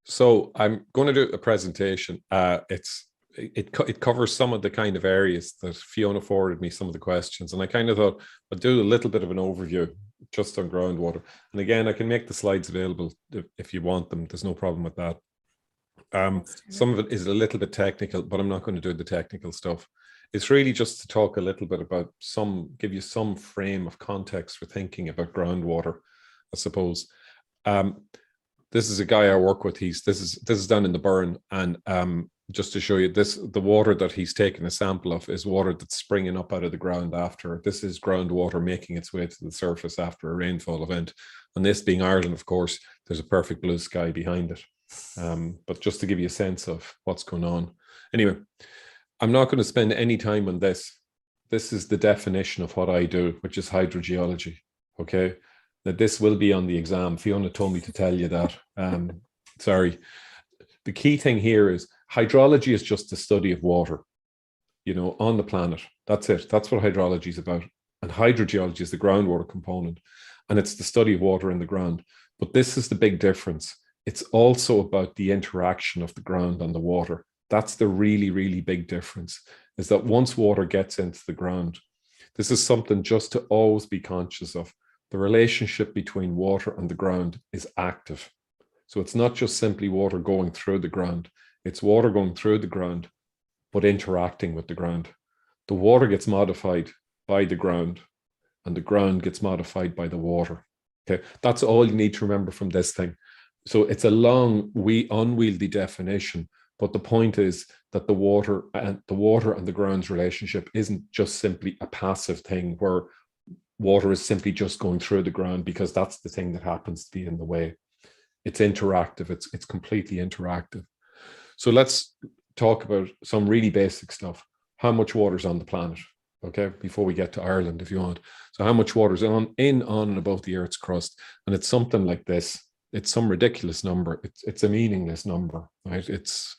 So I'm going to do a presentation. It covers some of the kind of areas that Fiona forwarded me some of the questions, and I kind of thought I'd do a little bit of an overview just on groundwater. And again, I can make the slides available if you want them. There's no problem with that. Some of it is a little bit technical, but I'm not going to do the technical stuff. It's really just to talk a little bit about give you some frame of context for thinking about groundwater, I suppose. This is a guy I work with. This is down in the Burren, and just to show you the water that he's taken a sample of is water that's springing up out of the ground after. This is groundwater making its way to the surface after a rainfall event. And this being Ireland, of course, there's a perfect blue sky behind it. But just to give you a sense of what's going on. Anyway, I'm not going to spend any time on this. This is the definition of what I do, which is hydrogeology. Okay. Now, this will be on the exam. Fiona told me to tell you that. Sorry. The key thing here is hydrology is just the study of water, on the planet. That's it. That's what hydrology is about. And hydrogeology is the groundwater component. And it's the study of water in the ground. But this is the big difference. It's also about the interaction of the ground and the water. That's the really, really big difference, is that once water gets into the ground, this is something just to always be conscious of. The relationship between water and the ground is active. So it's not just simply water going through the ground. It's water going through the ground, but interacting with the ground. The water gets modified by the ground, and the ground gets modified by the water. Okay, that's all you need to remember from this thing. So it's a long, unwieldy definition, but the point is that the water and the ground's relationship isn't just simply a passive thing where water is simply just going through the ground because that's the thing that happens to be in the way. It's interactive. It's completely interactive. So let's talk about some really basic stuff. How much water is on the planet? Okay, before we get to Ireland, if you want. So how much water is on and above the Earth's crust? And it's something like this. It's some ridiculous number. It's a meaningless number, right? It's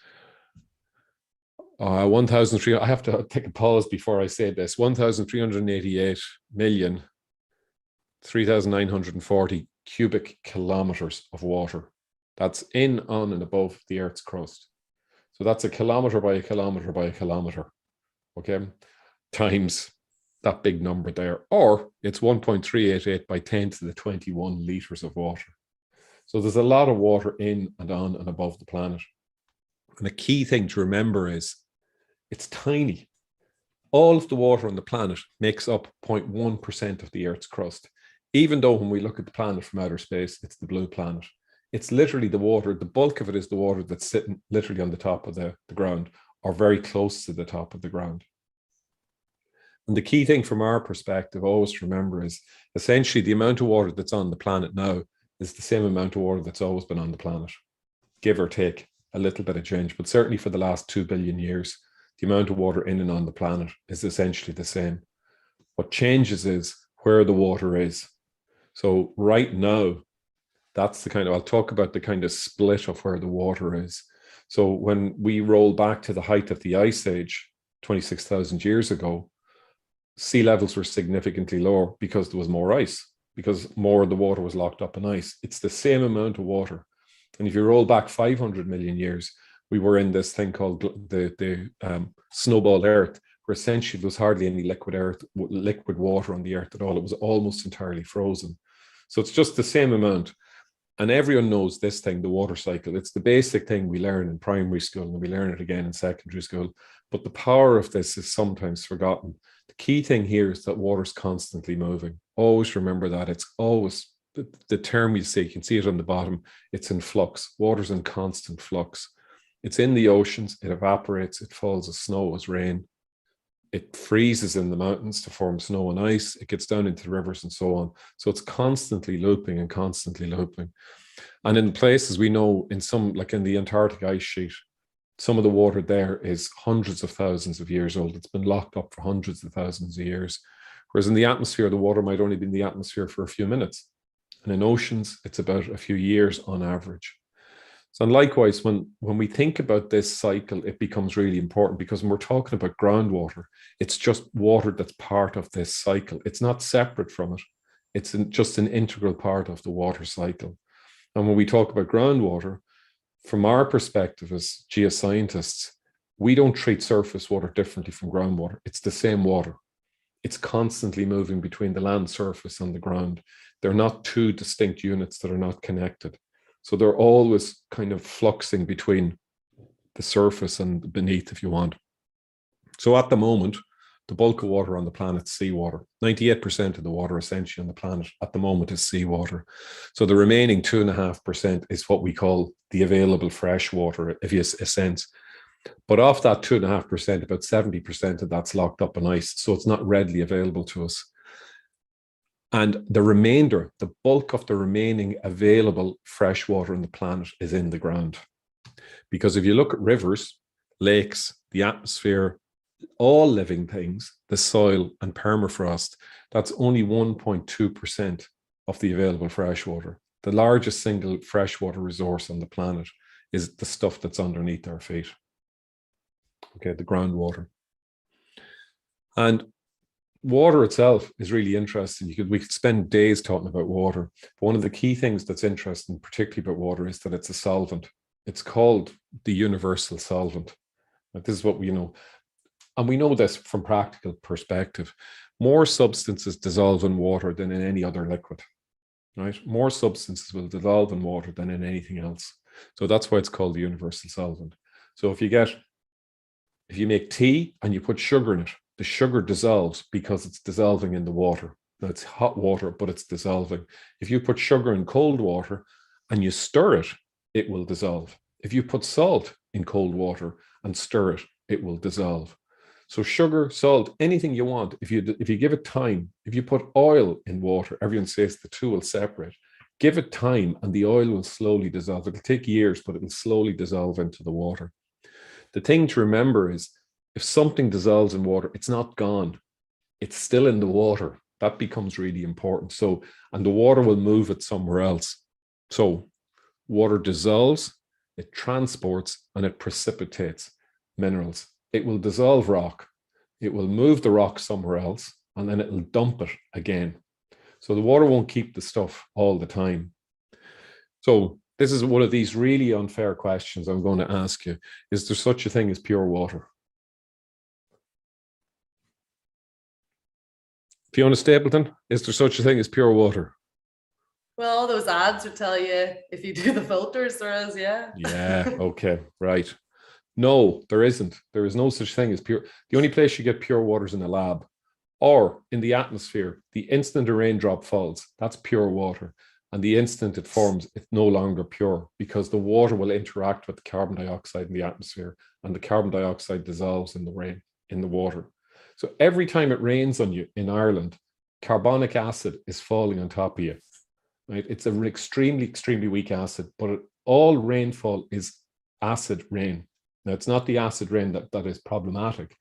1,300. I have to take a pause before I say this. 1,388,3,940 cubic kilometers of water. That's in, on, and above the Earth's crust. So that's a kilometer by a kilometer by a kilometer. Okay, times that big number there, or it's 1.388 by 10 to the 21 liters of water. So there's a lot of water in and on and above the planet. And the key thing to remember is it's tiny. All of the water on the planet makes up 0.1% of the Earth's crust. Even though when we look at the planet from outer space, it's the blue planet. It's literally the water, the bulk of it is the water that's sitting literally on the top of the ground, or very close to the top of the ground. And the key thing from our perspective, always to remember, is essentially the amount of water that's on the planet now is the same amount of water that's always been on the planet, give or take a little bit of change. But certainly for the last 2 billion years, the amount of water in and on the planet is essentially the same. What changes is where the water is. So right now, that's the kind of, I'll talk about the kind of split of where the water is. So when we roll back to the height of the Ice Age, 26,000 years ago, sea levels were significantly lower because there was more ice, because more of the water was locked up in ice. It's the same amount of water. And if you roll back 500 million years, we were in this thing called the snowball Earth, where essentially there was hardly any liquid water on the Earth at all. It was almost entirely frozen. So it's just the same amount. And everyone knows this thing, the water cycle. It's the basic thing we learn in primary school, and we learn it again in secondary school. But the power of this is sometimes forgotten. The key thing here is that water is constantly moving. Always remember that. It's always, the term you see, you can see it on the bottom, it's in flux. Water's in constant flux. It's in the oceans, it evaporates, it falls as snow, as rain. It freezes in the mountains to form snow and ice. It gets down into the rivers and so on. So it's constantly looping and constantly looping. And in places we know, in some, like in the Antarctic ice sheet, some of the water there is hundreds of thousands of years old. It's been locked up for hundreds of thousands of years. Whereas in the atmosphere, the water might only be in the atmosphere for a few minutes. And in oceans, it's about a few years on average. So, and likewise, when we think about this cycle, it becomes really important, because when we're talking about groundwater, it's just water that's part of this cycle. It's not separate from it. It's just an integral part of the water cycle. And when we talk about groundwater, from our perspective as geoscientists, we don't treat surface water differently from groundwater. It's the same water. It's constantly moving between the land surface and the ground. They're not two distinct units that are not connected. So they're always kind of fluxing between the surface and beneath, if you want. So at the moment, the bulk of water on the planet is seawater. 98% of the water essentially on the planet at the moment is seawater. So the remaining 2.5% is what we call the available fresh water, if you have a sense. But off that 2.5%, about 70% of that's locked up in ice. So it's not readily available to us. And the remainder, the bulk of the remaining available fresh water on the planet is in the ground. Because if you look at rivers, lakes, the atmosphere, all living things, the soil and permafrost, that's only 1.2% of the available freshwater. The largest single freshwater resource on the planet is the stuff that's underneath our feet. Okay, the groundwater. And water itself is really interesting. We could spend days talking about water. But one of the key things that's interesting, particularly about water, is that it's a solvent. It's called the universal solvent. Like, this is what we know. And we know this from practical perspective. More substances dissolve in water than in any other liquid, right? More substances will dissolve in water than in anything else. So that's why it's called the universal solvent. So if you make tea and you put sugar in it, the sugar dissolves because it's dissolving in the water. Now, it's hot water, but it's dissolving. If you put sugar in cold water and you stir it, it will dissolve. If you put salt in cold water and stir it, it will dissolve. So sugar, salt, anything you want, if you give it time, if you put oil in water, everyone says the two will separate. Give it time and the oil will slowly dissolve. It'll take years, but it will slowly dissolve into the water. The thing to remember is, if something dissolves in water, it's not gone. It's still in the water. That becomes really important. So, and the water will move it somewhere else. So water dissolves, it transports, and it precipitates minerals. It will dissolve rock. It will move the rock somewhere else, and then it will dump it again. So the water won't keep the stuff all the time. So this is one of these really unfair questions I'm going to ask you. Is there such a thing as pure water? Fiona Stapleton, is there such a thing as pure water? Well, all those ads would tell you if you do the filters, there is, yeah. Yeah, okay, right. No, there isn't. There is no such thing as pure. The only place you get pure water is in a lab or in the atmosphere. The instant a raindrop falls, that's pure water. And the instant it forms, it's no longer pure because the water will interact with the carbon dioxide in the atmosphere, and the carbon dioxide dissolves in the rain, in the water. So every time it rains on you in Ireland, carbonic acid is falling on top of you. Right? It's an extremely, extremely weak acid, but all rainfall is acid rain. Now, it's not the acid rain that is problematic,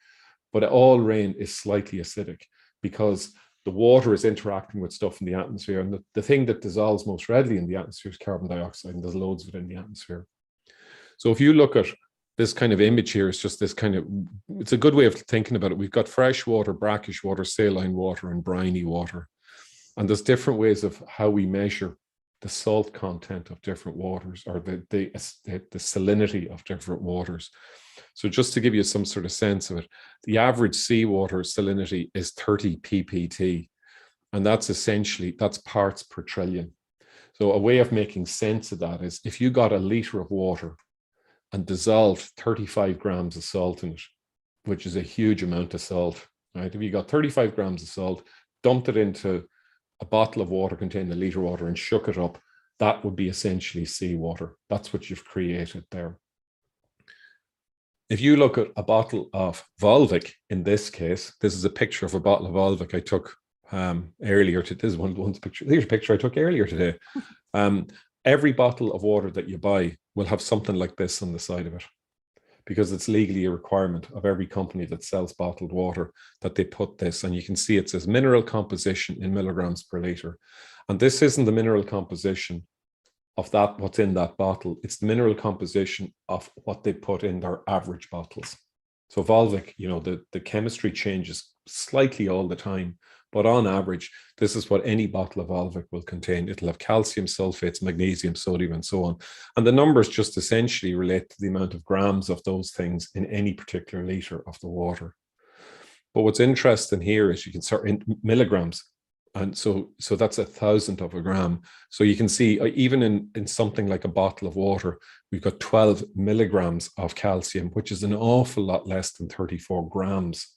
but all rain is slightly acidic because the water is interacting with stuff in the atmosphere. And the thing that dissolves most readily in the atmosphere is carbon dioxide, and there's loads of it in the atmosphere. So if you look at this kind of image here, it's just this kind of, it's a good way of thinking about it. We've got fresh water, brackish water, saline water, and briny water. And there's different ways of how we measure the salt content of different waters, or the salinity of different waters. So just to give you some sort of sense of it, the average seawater salinity is 30 ppt, and that's essentially, that's parts per trillion. So a way of making sense of that is, if you got a liter of water and dissolved 35 grams of salt in it, which is a huge amount of salt, right? If you got 35 grams of salt, dumped it into a bottle of water containing a liter of water and shook it up, that would be essentially seawater. That's what you've created there. If you look at a bottle of Volvic, in this case, this is a picture of a bottle of Volvic I took earlier today. This is one's picture. Here's a picture I took earlier today. Every bottle of water that you buy will have something like this on the side of it, because it's legally a requirement of every company that sells bottled water that they put this. And you can see it says mineral composition in milligrams per liter. And this isn't the mineral composition of that, what's in that bottle. It's the mineral composition of what they put in their average bottles. So Volvic, you know, the chemistry changes slightly all the time, But on average, this is what any bottle of Volvic will contain. It'll have calcium, sulfates, magnesium, sodium, and so on. And the numbers just essentially relate to the amount of grams of those things in any particular liter of the water. But what's interesting here is you can start in milligrams. And so that's 1,000th of a gram. So you can see even in something like a bottle of water, we've got 12 milligrams of calcium, which is an awful lot less than 34 grams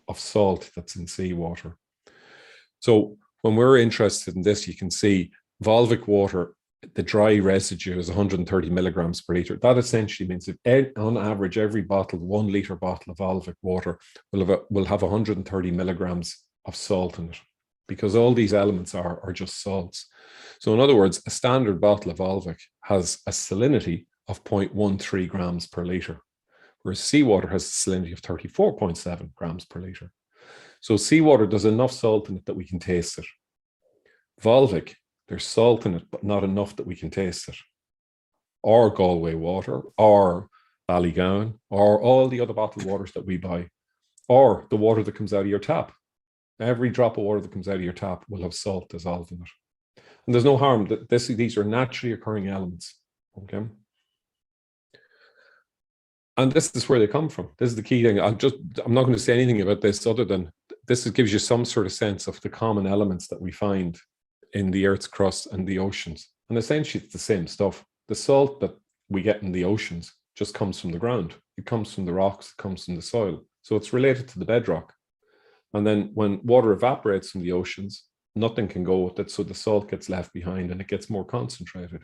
of salt that's in seawater. So when we're interested in this, you can see Volvic water, the dry residue is 130 milligrams per liter. That essentially means that on average, every bottle, 1 liter bottle of Volvic water will have 130 milligrams of salt in it, because all these elements are just salts. So in other words, a standard bottle of Volvic has a salinity of 0.13 grams per liter, whereas seawater has a salinity of 34.7 grams per liter. So seawater does enough salt in it that we can taste it. Volvic, there's salt in it, but not enough that we can taste it. Or Galway water, or Ballygowan, or all the other bottled waters that we buy, or the water that comes out of your tap. Every drop of water that comes out of your tap will have salt dissolved in it. And there's no harm. These are naturally occurring elements. Okay. And this is where they come from. This is the key thing. I'm not going to say anything about this other than this gives you some sort of sense of the common elements that we find in the Earth's crust and the oceans. And essentially it's the same stuff. The salt that we get in the oceans just comes from the ground. It comes from the rocks, it comes from the soil. So it's related to the bedrock. And then when water evaporates from the oceans, nothing can go with it. So the salt gets left behind and it gets more concentrated.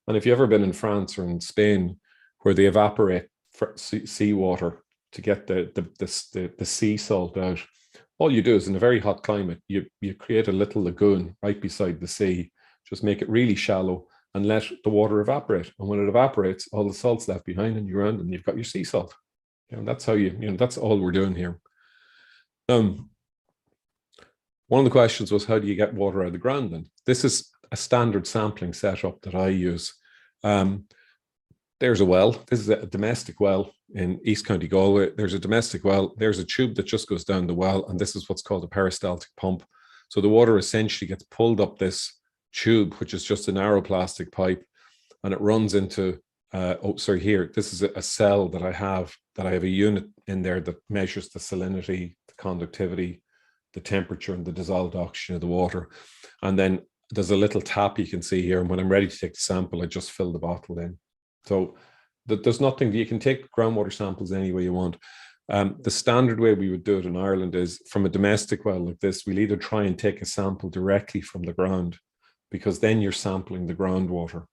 And if you've ever been in France or in Spain, where they evaporate seawater to get the sea salt out, all you do is in a very hot climate, you create a little lagoon right beside the sea, just make it really shallow and let the water evaporate. And when it evaporates, all the salt's left behind in your ground and you've got your sea salt. That's how that's all we're doing here. One of the questions was, how do you get water out of the ground then? This is a standard sampling setup that I use. There's a well. This is a domestic well in East County Galway. There's a domestic well. There's a tube that just goes down the well, and this is what's called a peristaltic pump. So the water essentially gets pulled up this tube, which is just a narrow plastic pipe, and it runs into, here, this is a cell that I have a unit in there that measures the salinity, the conductivity, the temperature, and the dissolved oxygen of the water. And then there's a little tap you can see here, and when I'm ready to take the sample, I just fill the bottle in. So there's nothing, you can take groundwater samples any way you want. The standard way we would do it in Ireland is from a domestic well like this, we'll either try and take a sample directly from the ground, because then you're sampling the groundwater.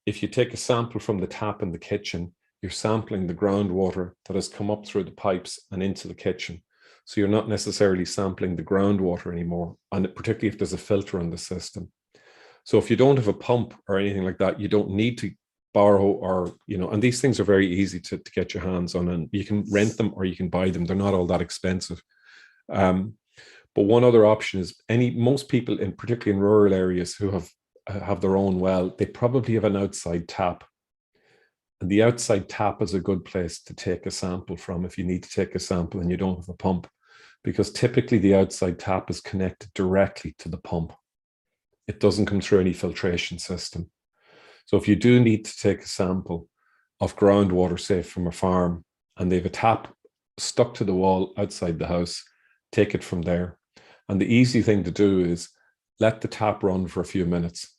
If you take a sample from the tap in the kitchen, you're sampling the groundwater that has come up through the pipes and into the kitchen. So you're not necessarily sampling the groundwater anymore, and particularly if there's a filter in the system. So if you don't have a pump or anything like that, you don't need to borrow or, and these things are very easy to get your hands on, and you can rent them or you can buy them. They're not all that expensive. But one other option is most people, particularly in rural areas who have their own well, they probably have an outside tap. And the outside tap is a good place to take a sample from if you need to take a sample and you don't have a pump, because typically the outside tap is connected directly to the pump. It doesn't come through any filtration system. So if you do need to take a sample of groundwater, say from a farm, and they have a tap stuck to the wall outside the house, take it from there. And the easy thing to do is let the tap run for a few minutes.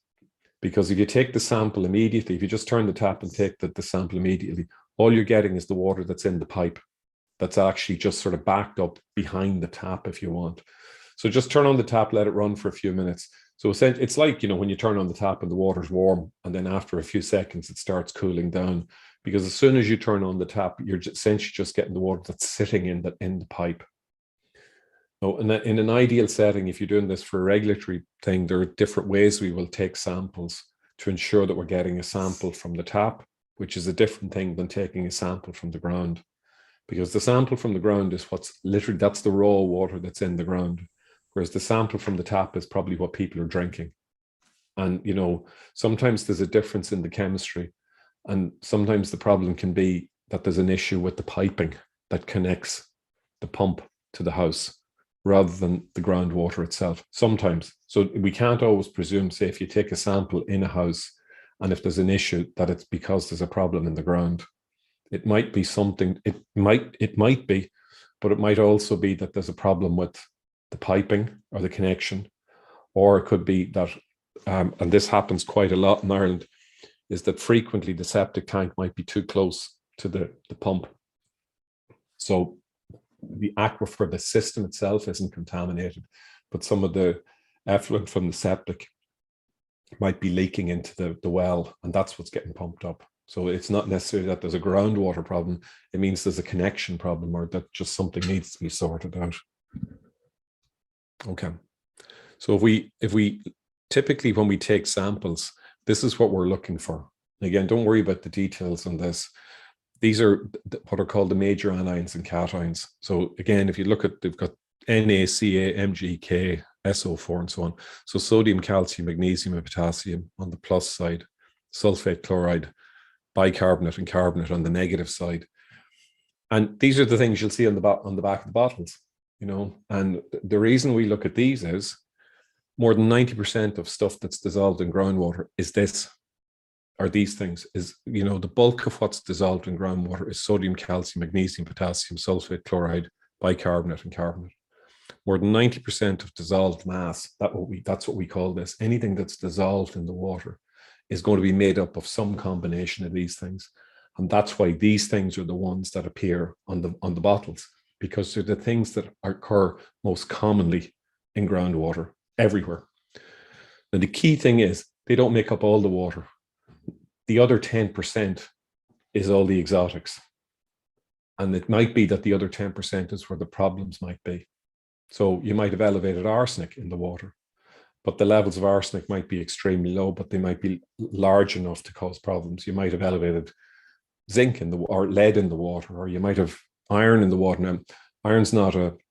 Because if you take the sample immediately, if you just turn the tap and take the sample immediately, all you're getting is the water that's in the pipe that's actually just sort of backed up behind the tap if you want. So just turn on the tap, let it run for a few minutes. So essentially, it's like, when you turn on the tap and the water's warm, and then after a few seconds, it starts cooling down. Because as soon as you turn on the tap, you're essentially just getting the water that's sitting in the pipe. Now, in an ideal setting, if you're doing this for a regulatory thing, there are different ways we will take samples to ensure that we're getting a sample from the tap, which is a different thing than taking a sample from the ground. Because the sample from the ground is that's the raw water that's in the ground. Whereas the sample from the tap is probably what people are drinking. And, sometimes there's a difference in the chemistry. And sometimes the problem can be that there's an issue with the piping that connects the pump to the house, rather than the groundwater itself, sometimes. So we can't always presume, say, if you take a sample in a house and if there's an issue, that it's because there's a problem in the ground. It might be something, it might be, but it might also be that there's a problem with the piping or the connection, or it could be that, and this happens quite a lot in Ireland, is that frequently the septic tank might be too close to the pump. So the aquifer, the system itself isn't contaminated, but some of the effluent from the septic might be leaking into the well, and that's what's getting pumped up. So it's not necessarily that there's a groundwater problem. It means there's a connection problem, or that just something needs to be sorted out. Okay. So if we typically, when we take samples, this is what we're looking for. Again, don't worry about the details on this. These are what are called the major anions and cations. So again, if you look at, they've got Na, Ca, Mg, K, SO4, and so on. So sodium, calcium, magnesium, and potassium on the plus side, sulfate, chloride, bicarbonate, and carbonate on the negative side. And these are the things you'll see on the back of the bottles, you know. And the reason we look at these is more than 90% of stuff that's dissolved in groundwater is this, or these things, is, you know, the bulk of what's dissolved in groundwater is sodium, calcium, magnesium, potassium, sulfate, chloride, bicarbonate, and carbonate. More than 90% of dissolved mass, that's what we call this. Anything that's dissolved in the water is going to be made up of some combination of these things. And that's why these things are the ones that appear on the bottles, because they're the things that occur most commonly in groundwater everywhere. And the key thing is they don't make up all the water. The other 10% is all the exotics. And it might be that the other 10% is where the problems might be. So you might have elevated arsenic in the water, but the levels of arsenic might be extremely low, but they might be large enough to cause problems. You might have elevated zinc in or lead in the water, or you might have iron in the water. Now, iron's not it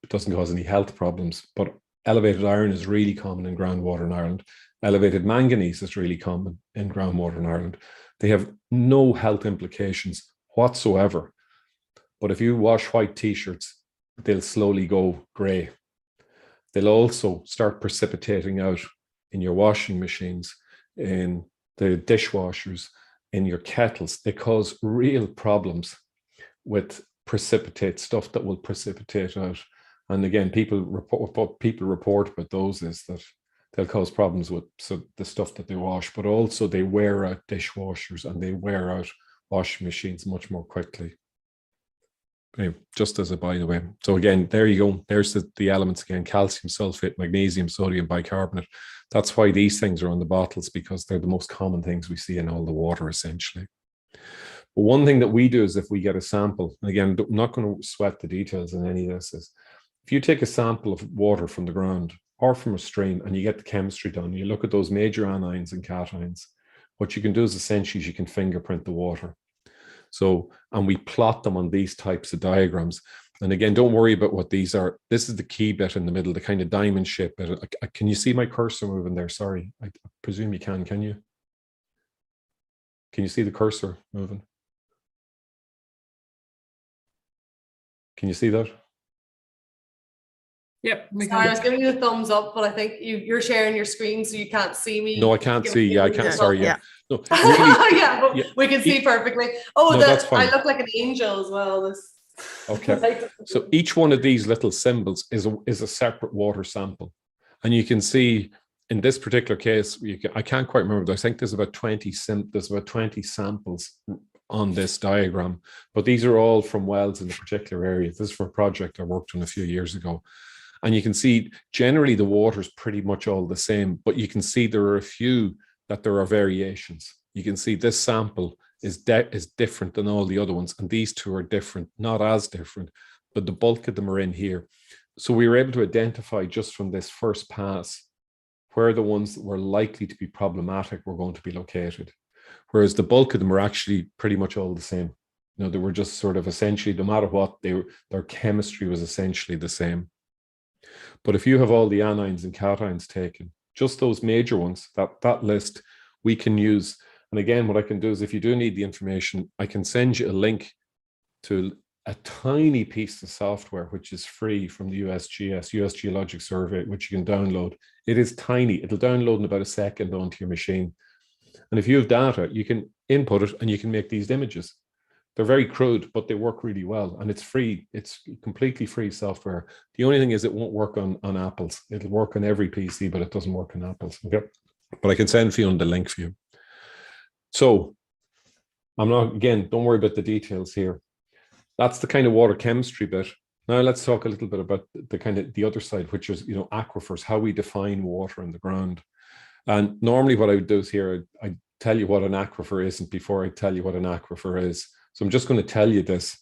doesn't cause any health problems, but elevated iron is really common in groundwater in Ireland. Elevated manganese is really common in groundwater in Ireland. They have no health implications whatsoever. But if you wash white t-shirts, they'll slowly go grey. They'll also start precipitating out in your washing machines, in the dishwashers, in your kettles. They cause real problems with precipitate, stuff that will precipitate out. And again, people report about those is that they'll cause problems with the stuff that they wash, but also they wear out dishwashers and they wear out washing machines much more quickly. Anyway, just as a by the way. So again, there you go. There's the elements again: calcium, sulfate, magnesium, sodium, bicarbonate. That's why these things are on the bottles, because they're the most common things we see in all the water, essentially. But one thing that we do is if we get a sample, and again, I'm not going to sweat the details in any of this, is if you take a sample of water from the ground or from a stream and you get the chemistry done, you look at those major anions and cations, what you can do is essentially you can fingerprint the water. So, and we plot them on these types of diagrams. And again, don't worry about what these are. This is the key bit in the middle, the kind of diamond shape bit. Can you see my cursor moving there? Sorry, I presume you can you? Can you see the cursor moving? Can you see that? Yep. Sorry, I was giving you a thumbs up, but I think you're sharing your screen, so you can't see me. No, I can't see. Yeah, I can't. Sorry. Yeah. No, really, yeah, but yeah, we can see perfectly. Oh, no, that's fine. I look like an angel as well. Okay. So each one of these little symbols is a separate water sample, and you can see in this particular case, I can't quite remember, but I think there's about 20 samples on this diagram, but these are all from wells in a particular area. This is for a project I worked on a few years ago. And you can see generally the water is pretty much all the same, but you can see there are a few that there are variations. You can see this sample is different than all the other ones, and these two are different, not as different, but the bulk of them are in here. So we were able to identify just from this first pass where the ones that were likely to be problematic were going to be located, whereas the bulk of them are actually pretty much all the same. You know, they were just sort of essentially, no matter what, their chemistry was essentially the same. But if you have all the anions and cations taken, just those major ones, that list we can use. And again, what I can do is if you do need the information, I can send you a link to a tiny piece of software which is free from the USGS, US Geologic Survey, which you can download. It is tiny. It'll download in about a second onto your machine. And if you have data, you can input it and you can make these images. They're very crude, but they work really well. And it's free. It's completely free software. The only thing is it won't work on Apples. It'll work on every PC, but it doesn't work on Apples. Okay. But I can send for you on the link for you. So I'm not, again, don't worry about the details here. That's the kind of water chemistry bit. Now let's talk a little bit about the kind of the other side, which is, you know, aquifers, how we define water in the ground. And normally what I would do is here, I tell you what an aquifer isn't before I tell you what an aquifer is. So I'm just going to tell you this.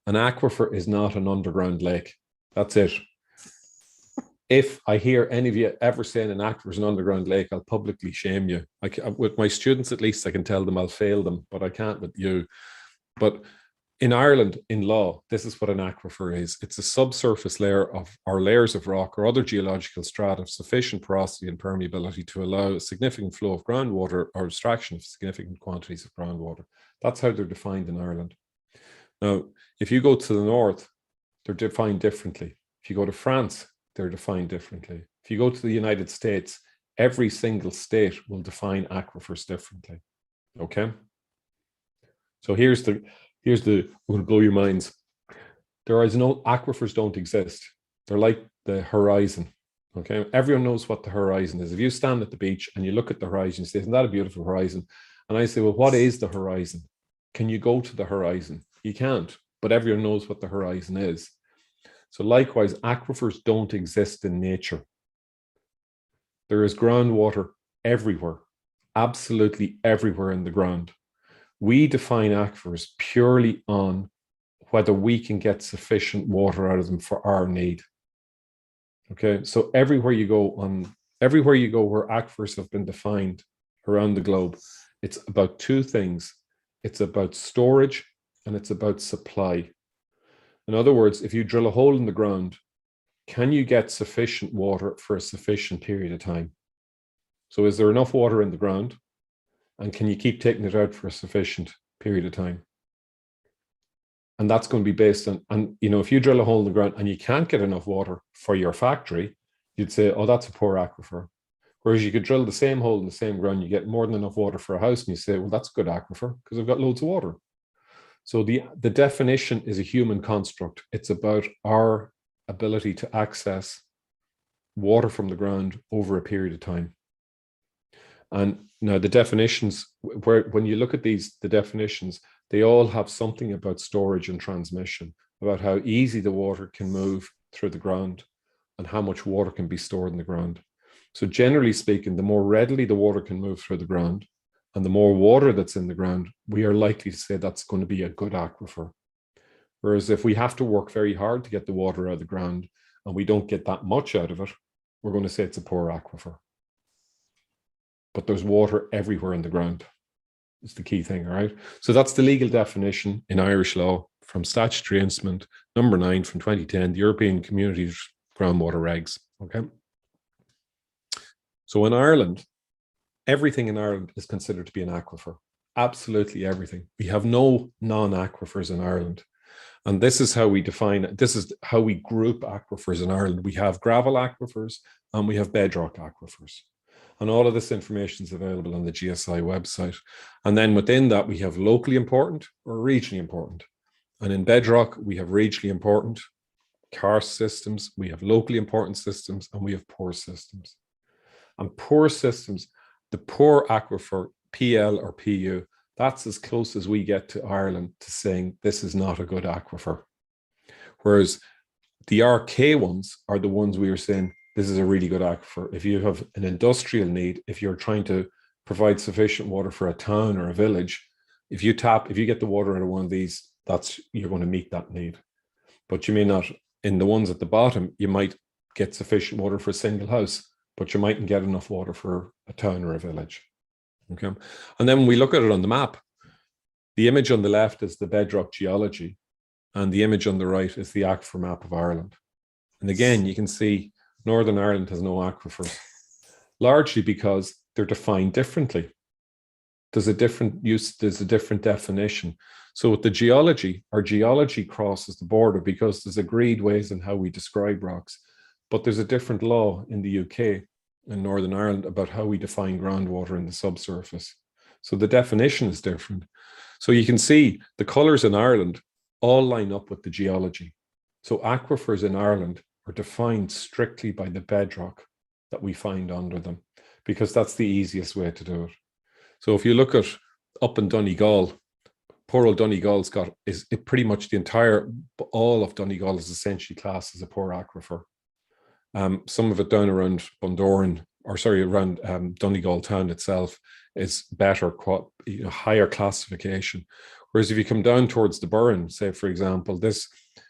An aquifer is not an underground lake. That's it. If I hear any of you ever saying an aquifer is an underground lake, I'll publicly shame you. With my students, at least I can tell them I'll fail them, but I can't with you. But in Ireland, in law, this is what an aquifer is. It's a subsurface layer of, or layers of rock or other geological strata of sufficient porosity and permeability to allow a significant flow of groundwater or extraction of significant quantities of groundwater. That's how they're defined in Ireland. Now, if you go to the north, they're defined differently. If you go to France, they're defined differently. If you go to the United States, every single state will define aquifers differently. Okay? So here's the, I'm going to blow your minds. There is no, aquifers don't exist. They're like the horizon. Okay? Everyone knows what the horizon is. If you stand at the beach and you look at the horizon, you say, isn't that a beautiful horizon? And I say, well, what is the horizon? Can you go to the horizon? You can't, but everyone knows what the horizon is. So likewise, aquifers don't exist in nature. There is groundwater everywhere, absolutely everywhere in the ground. We define aquifers purely on whether we can get sufficient water out of them for our need. Okay, so everywhere you go where aquifers have been defined around the globe, it's about two things. It's about storage and it's about supply. In other words, if you drill a hole in the ground, can you get sufficient water for a sufficient period of time? So is there enough water in the ground? And can you keep taking it out for a sufficient period of time? And that's going to be based on, and you know, if you drill a hole in the ground and you can't get enough water for your factory, you'd say, oh, that's a poor aquifer. Whereas you could drill the same hole in the same ground, you get more than enough water for a house, and you say, well, that's a good aquifer because I've got loads of water. So the definition is a human construct. It's about our ability to access water from the ground over a period of time. And now the definitions, when you look at the definitions, they all have something about storage and transmission, about how easy the water can move through the ground and how much water can be stored in the ground. So generally speaking, the more readily the water can move through the ground and the more water that's in the ground, we are likely to say that's going to be a good aquifer. Whereas if we have to work very hard to get the water out of the ground and we don't get that much out of it, we're going to say it's a poor aquifer. But there's water everywhere in the ground. It's the key thing, all right? So that's the legal definition in Irish law from Statutory Instrument number 9 from 2010, the European Community's Groundwater Regs, okay? So in Ireland, everything in Ireland is considered to be an aquifer. Absolutely everything. We have no non-aquifers in Ireland. And this is how we define it. This is how we group aquifers in Ireland. We have gravel aquifers and we have bedrock aquifers. And all of this information is available on the GSI website. And then within that, we have locally important or regionally important. And in bedrock, we have regionally important karst systems, we have locally important systems, and we have pore systems. And pore systems, the pore aquifer, PL or PU, that's as close as we get to Ireland to saying this is not a good aquifer. Whereas the RK ones are the ones we were saying, this is a really good aquifer. If you have an industrial need, if you're trying to provide sufficient water for a town or a village, if you get the water out of one of these, you're going to meet that need. But you may not, in the ones at the bottom, you might get sufficient water for a single house, but you mightn't get enough water for a town or a village. Okay. And then when we look at it on the map, the image on the left is the bedrock geology, and the image on the right is the aquifer map of Ireland. And again, you can see Northern Ireland has no aquifers, largely because they're defined differently. there's a different use, there's a different definition. So with the geology, our geology crosses the border because there's agreed ways in how we describe rocks, but there's a different law in the UK and Northern Ireland about how we define groundwater in the subsurface. So the definition is different. So you can see the colours in Ireland all line up with the geology. So aquifers in Ireland are defined strictly by the bedrock that we find under them, because that's the easiest way to do it. So if you look at up in Donegal, poor old Donegal's got, is it pretty much the entire, all of Donegal is essentially classed as a poor aquifer. Some of it down around Bundoran, or sorry, around Donegal town itself is better, higher classification. Whereas if you come down towards the Burren, say for example, this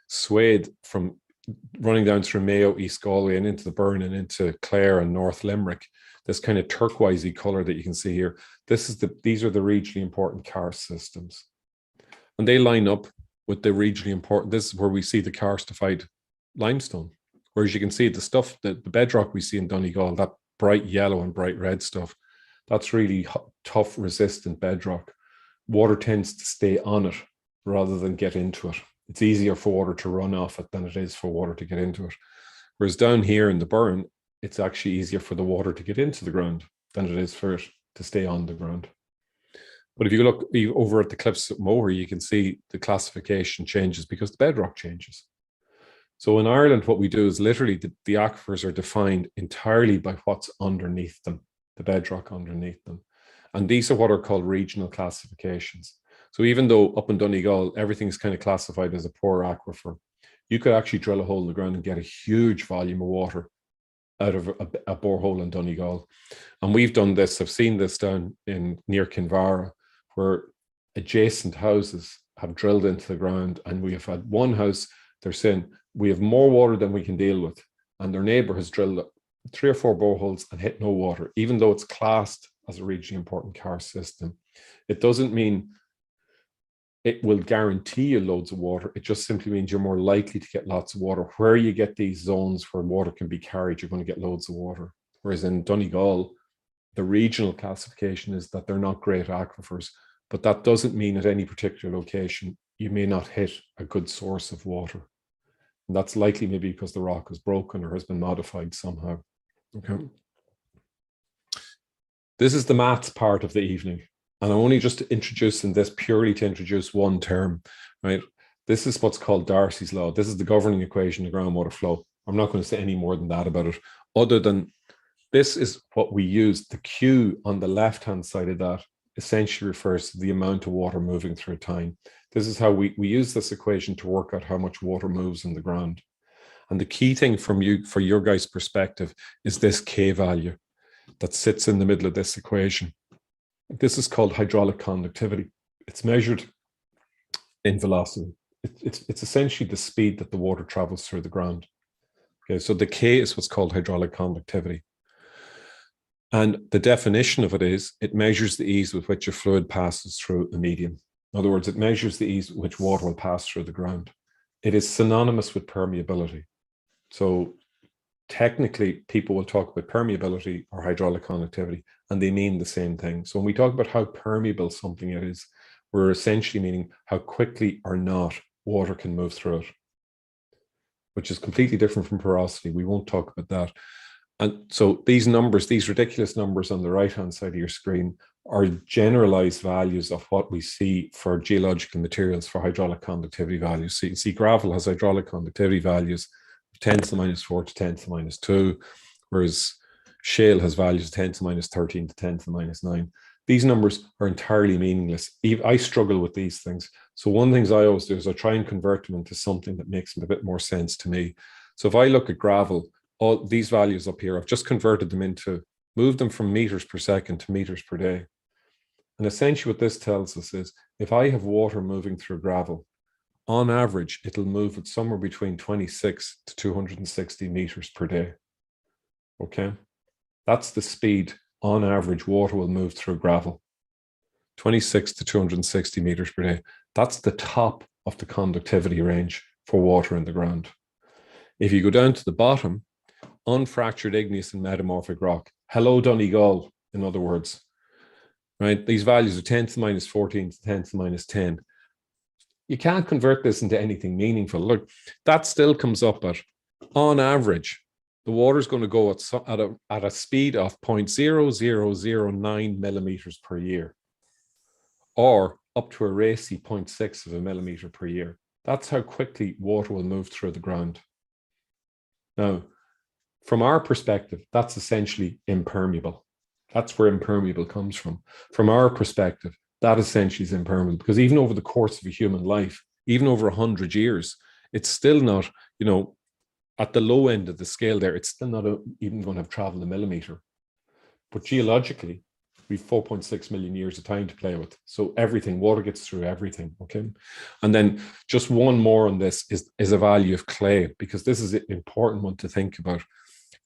swathe from running down through Mayo, East Galway and into the Burren and into Clare and North Limerick, this kind of turquoisey color that you can see here, these are the regionally important karst systems. And they line up with the regionally important, this is where we see the karstified limestone. Whereas you can see the stuff, the bedrock we see in Donegal, that bright yellow and bright red stuff, that's really tough, resistant bedrock. Water tends to stay on it rather than get into it. It's easier for water to run off it than it is for water to get into it. Whereas down here in the Burren, it's actually easier for the water to get into the ground than it is for it to stay on the ground. But if you look over at the cliffs at Moher, you can see the classification changes because the bedrock changes. So in Ireland, what we do is literally the aquifers are defined entirely by what's underneath them, the bedrock underneath them. And these are what are called regional classifications. So even though up in Donegal, everything's kind of classified as a poor aquifer, you could actually drill a hole in the ground and get a huge volume of water out of a borehole in Donegal. And we've done this, I've seen this down near Kinvara, where adjacent houses have drilled into the ground, and we have had one house, they're saying, we have more water than we can deal with. And their neighbor has drilled 3 or 4 boreholes and hit no water, even though it's classed as a regionally important karst system. It doesn't mean it will guarantee you loads of water. It just simply means you're more likely to get lots of water. Where you get these zones where water can be carried, you're going to get loads of water. Whereas in Donegal, the regional classification is that they're not great aquifers, but that doesn't mean at any particular location, you may not hit a good source of water. And that's likely maybe because the rock is broken or has been modified somehow. Okay. This is the maths part of the evening. And I'm only just introducing this purely to introduce one term, right? This is what's called Darcy's law. This is the governing equation of groundwater flow. I'm not going to say any more than that about it, other than this is what we use. The Q on the left-hand side of that essentially refers to the amount of water moving through time. This is how we use this equation to work out how much water moves in the ground. And the key thing from your guys' perspective is this K value that sits in the middle of this equation. This is called hydraulic conductivity. It's measured in velocity. It's essentially the speed that the water travels through the ground. Okay, so the K is what's called hydraulic conductivity. And the definition of it is, it measures the ease with which a fluid passes through a medium. In other words, it measures the ease with which water will pass through the ground. It is synonymous with permeability. So technically, people will talk about permeability or hydraulic conductivity, and they mean the same thing. So when we talk about how permeable something is, we're essentially meaning how quickly or not water can move through it, which is completely different from porosity. We won't talk about that. And so these numbers, these ridiculous numbers on the right-hand side of your screen are generalized values of what we see for geological materials for hydraulic conductivity values. So you can see gravel has hydraulic conductivity values 10 to the minus 4 to 10 to the minus 2, whereas shale has values 10 to the minus 13 to 10 to the minus 9. These numbers are entirely meaningless. I struggle with these things. So one of the things I always do is I try and convert them into something that makes a bit more sense to me. So if I look at gravel, all these values up here, I've just converted them into, moved them from meters per second to meters per day. And essentially what this tells us is, if I have water moving through gravel, on average, it'll move at somewhere between 26 to 260 meters per day. Okay, that's the speed on average water will move through gravel. 26 to 260 meters per day. That's the top of the conductivity range for water in the ground. If you go down to the bottom, unfractured igneous and metamorphic rock, hello Donegal, in other words, right? These values are 10 to the minus 14 to 10 to the minus 10. You can't convert this into anything meaningful. Look, that still comes up at, on average, the water is going to go at a speed of 0.0009 millimeters per year, or up to a racy 0.6 of a millimeter per year. That's how quickly water will move through the ground. Now, from our perspective, that's essentially impermeable. That's where impermeable comes from. From our perspective, that essentially is impermeable, because even over the course of a human life, even over 100 years, it's still not, you know, at the low end of the scale there, it's still not even going to have traveled a millimeter. But geologically, we've 4.6 million years of time to play with. So everything, water gets through everything, okay? And then just one more on this is a value of clay, because this is an important one to think about.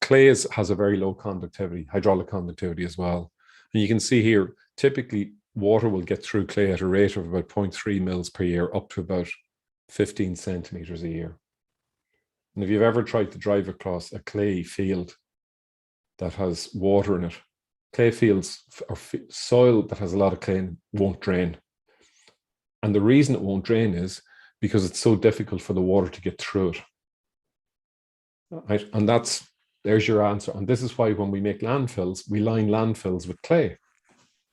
Clay has a very low conductivity, hydraulic conductivity as well. And you can see here, typically water will get through clay at a rate of about 0.3 mils per year, up to about 15 centimeters a year. And if you've ever tried to drive across a clay field that has water in it, clay fields or soil that has a lot of clay won't drain. And the reason it won't drain is because it's so difficult for the water to get through it. Right? And there's your answer. And this is why when we make landfills, we line landfills with clay.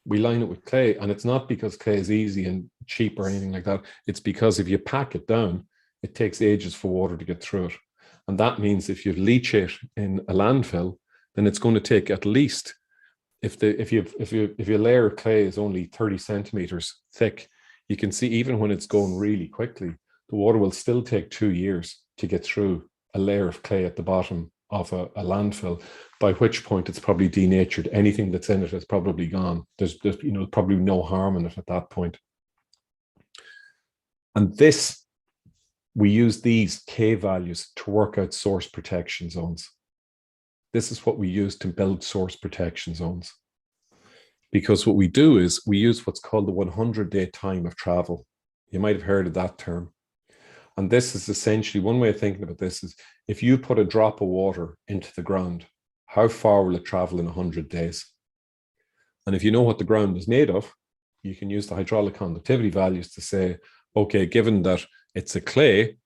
We line it with clay, and it's not because clay is easy and cheap or anything like that. It's because if you pack it down, it takes ages for water to get through it. And that means if you leach it in a landfill, then it's going to take at least, if your layer of clay is only 30 centimeters thick, you can see even when it's going really quickly, the water will still take 2 years to get through a layer of clay at the bottom of a landfill, by which point it's probably denatured. Anything that's in it is probably gone. There's probably no harm in it at that point. And we use these K values to work out source protection zones. This is what we use to build source protection zones. Because what we do is we use what's called the 100-day time of travel. You might have heard of that term. And this is essentially, one way of thinking about this is, if you put a drop of water into the ground, how far will it travel in 100 days? And if you know what the ground is made of, you can use the hydraulic conductivity values to say, okay, given that it's a clay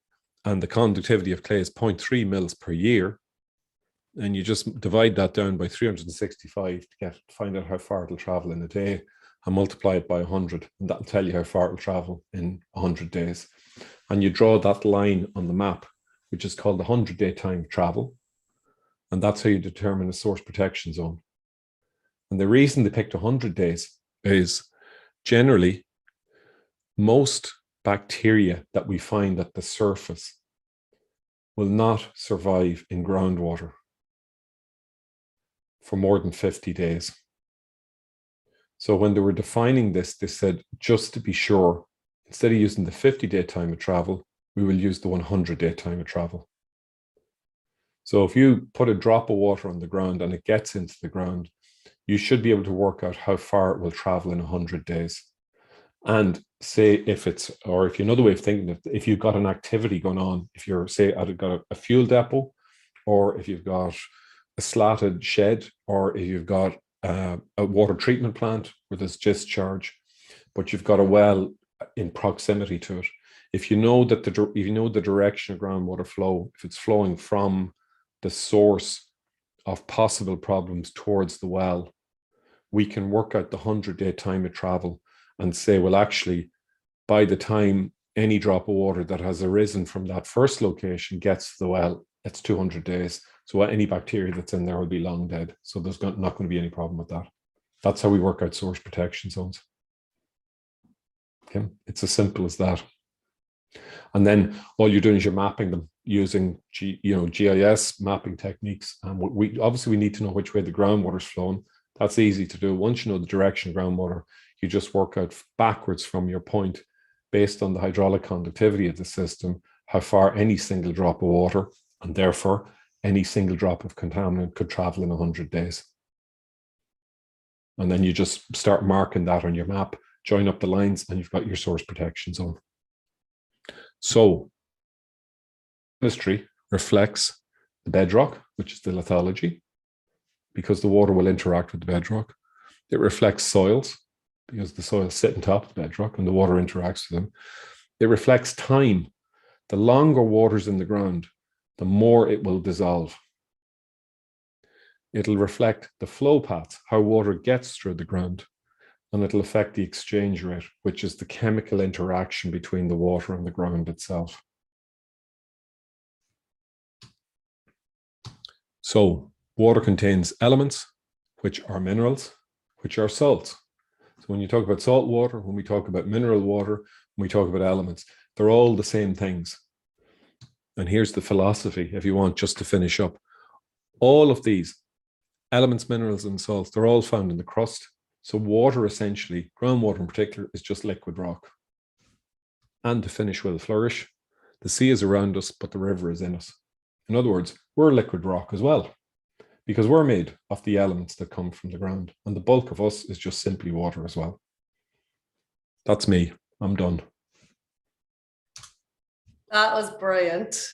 and the conductivity of clay is 0.3 mils per year, and you just divide that down by 365 to find out how far it'll travel in a day, and multiply it by 100, and that'll tell you how far it'll travel in 100 days. And you draw that line on the map, which is called the 100-day time of travel. And that's how you determine a source protection zone. And the reason they picked 100 days is generally most bacteria that we find at the surface will not survive in groundwater for more than 50 days. So when they were defining this, they said, just to be sure, instead of using the 50-day time of travel, we will use the 100-day time of travel. So if you put a drop of water on the ground and it gets into the ground, you should be able to work out how far it will travel in 100 days. And say if another way of thinking of, if you've got an activity going on, if you're, say, got a fuel depot, or if you've got a slatted shed, or if you've got a water treatment plant where there's discharge, but you've got a well in proximity to it. If you know that the direction of groundwater flow, if it's flowing from the source of possible problems towards the well, we can work out the 100-day time of travel and say, well, actually, by the time any drop of water that has arisen from that first location gets to the well, it's 200 days. So any bacteria that's in there will be long dead. So there's not going to be any problem with that. That's how we work out source protection zones. Okay, it's as simple as that. And then all you're doing is you're mapping them using GIS mapping techniques. And we need to know which way the groundwater's flowing. That's easy to do. Once you know the direction of groundwater, you just work out backwards from your point, based on the hydraulic conductivity of the system, how far any single drop of water, and therefore any single drop of contaminant, could travel in 100 days. And then you just start marking that on your map, join up the lines, and you've got your source protection zone. So chemistry reflects the bedrock, which is the lithology, because the water will interact with the bedrock. It reflects soils, because the soil sit on top of the bedrock and the water interacts with them. It reflects time. The longer water's in the ground, the more it will dissolve. It'll reflect the flow path, how water gets through the ground, and it'll affect the exchange rate, which is the chemical interaction between the water and the ground itself. So water contains elements, which are minerals, which are salts. So when you talk about salt water, when we talk about mineral water, when we talk about elements, they're all the same things. And here's the philosophy, if you want, just to finish up. All of these elements, minerals, and salts, they're all found in the crust. So water, essentially, groundwater in particular, is just liquid rock. And to finish with a flourish, the sea is around us, but the river is in us. In other words, we're liquid rock as well, because we're made of the elements that come from the ground. And the bulk of us is just simply water as well. That's me. I'm done. That was brilliant.